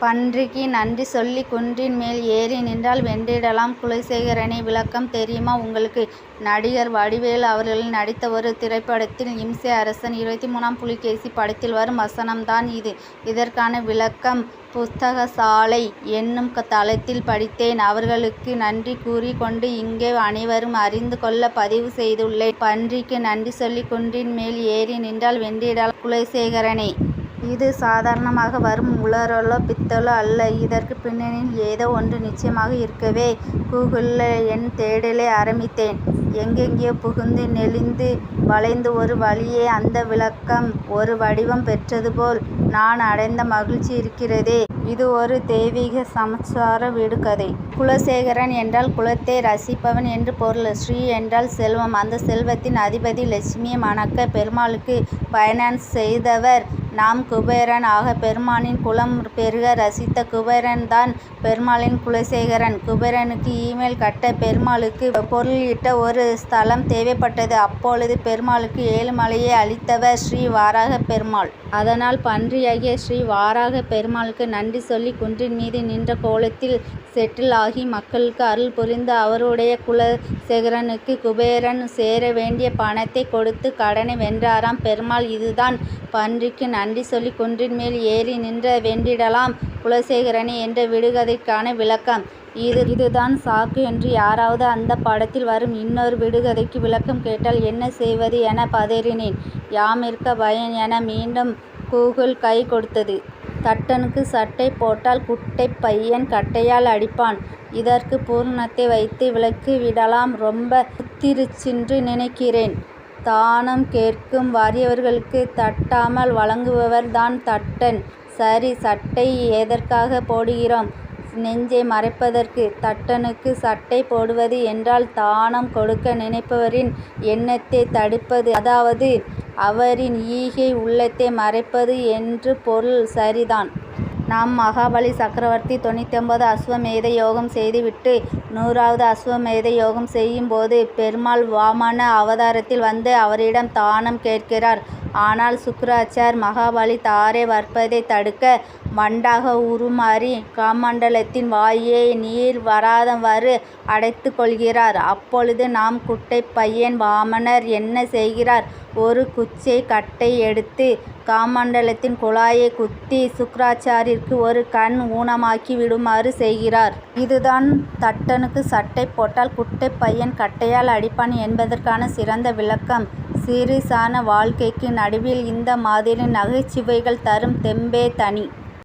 பன்றிக்கு நன்றி சொல்லி குன்றின் மேல் ஏறி நின்றால் வென்றிடலாம் குலசேகரனே. விளக்கம் தெரியுமா உங்களுக்கு? நடிகர் வடிவேலு அவர்கள் நடித்த ஒரு திரைப்படத்தில் இம்சை அரசன் 23ஆம் புலிகேசி படத்தில் வரும் வசனம்தான் இது. இதற்கான விளக்கம் புஸ்தகசாலை என்னும் தளத்தில் படித்தேன். அவர்களுக்கு நன்றி கூறி கொண்டு இங்கே அனைவரும் அறிந்து கொள்ள பதிவு செய்துள்ளேன். பன்றிக்கு நன்றி சொல்லி குன்றின் மேல் ஏறி நின்றால் வென்றிடலாம் குலசேகரனே. இது சாதாரணமாக வரும் உளறலோ பித்தலோ அல்ல. இதற்கு பின்னணியில் ஏதோ ஒன்று நிச்சயமாக இருக்கவே கூகுளில் என் தேடலை ஆரம்பித்தேன். எங்கெங்கேயோ புகுந்து நெளிந்து வளைந்து ஒரு வழியே அந்த விளக்கம் ஒரு வடிவம் பெற்றது போல் நான் அடைந்த மகிழ்ச்சி இருக்கிறதே. இது ஒரு தெய்வீக சமாச்சார விடுகதை. குலசேகரன் என்றால் குலத்தை ரசிப்பவன் என்று பொருள். ஸ்ரீ என்றால் செல்வம். அந்த செல்வத்தின் அதிபதி லட்சுமியை மணக்க பெருமாளுக்கு பைனான்ஸ் செய்தவர் நாம் குபேரன். ஆக பெருமானின் குலம் பெருக ரசித்த குபேரன் தான் பெருமாளின் குலசேகரன். குபேரனுக்கு இமெயில் கட்ட பெருமாளுக்கு பொருளிட்ட ஒரு ஸ்தலம் தேவைப்பட்டது. அப்பொழுது பெருமாளுக்கு ஏழுமலையை அளித்தவர் ஸ்ரீ வாராக பெருமாள். அதனால் பன்றியாகிய ஸ்ரீ வாராக பெருமாளுக்கு நன்றி சொல்லி குன்றின் மீது நின்ற கோலத்தில் செட்டில் ஆகி மக்களுக்கு அருள் புரிந்த அவருடைய குலசேகரனுக்கு குபேரன் சேர வேண்டிய பணத்தை கொடுத்து கடனை வென்றாராம் பெருமாள். இதுதான் பன்றிக்கு நன்றி சொல்லி குன்றின் மேல் ஏறி நின்ற வென்றிடலாம் குலசேகரனே என்ற விடுகதைக்கான விளக்கம். இதுதான் சாக்கு என்று யாராவது அந்த படத்தில் வரும் இன்னொரு விடுகதைக்கு விளக்கம் கேட்டால் என்ன செய்வது என பதறினேன். யாமிருக்க பயன் என மீண்டும் கூகுள் கை கொடுத்தது. தட்டனுக்கு சட்டை போட்டால் குட்டை பையன் கட்டையால் அடிப்பான். இதற்கு பூரணத்தை வைத்து விளக்கி விடலாம். ரொம்ப புத்திருச்சென்று நினைக்கிறேன். தானம் கேட்கும் வாரியவர்களுக்கு தட்டாமல் வழங்குபவர் தான் தட்டன். சரி, சட்டை எதற்காக போடுகிறோம்? நெஞ்சை மறைப்பதற்கு. தட்டனுக்கு சட்டை போடுவது என்றால் தானம் கொடுக்க நினைப்பவரின் எண்ணத்தை தடுப்பது, அதாவது அவரின் ஈகை உள்ளத்தை மறைப்பது என்று பொருள். சரிதான். நாம் மகாபலி சக்கரவர்த்தி 99 அஸ்வமேத யோகம் செய்துவிட்டு 100வது அஸ்வமேத யோகம் செய்யும் போது பெருமாள் வாமன அவதாரத்தில் வந்து அவரிடம் தானம் கேட்கிறார். ஆனால் சுக்கிராச்சார் மகாபலி தாரை வற்பதை தடுக்க வண்டாக உருமாறி கமண்டலத்தின் வாயை நீர் வராதவாறு அடைத்து கொள்கிறார். அப்பொழுது நாம் குட்டை பையன் வாமனர் என்ன செய்கிறார்? ஒரு குச்சை கட்டை எடுத்து கமண்டலத்தின் குழாயை குத்தி சுக்கிராச்சாரிற்கு ஒரு கண் ஊனமாக்கி விடுமாறு செய்கிறார். இதுதான் தட்டனுக்கு சட்டை போட்டால் குட்டை பையன் கட்டையால் அடிப்பான் என்பதற்கான சிறந்த விளக்கம். சீரியஸான வாழ்க்கைக்கு நடுவில் இந்த மாதிரி நகைச்சுவைகள் தரும் தெம்பே தனி.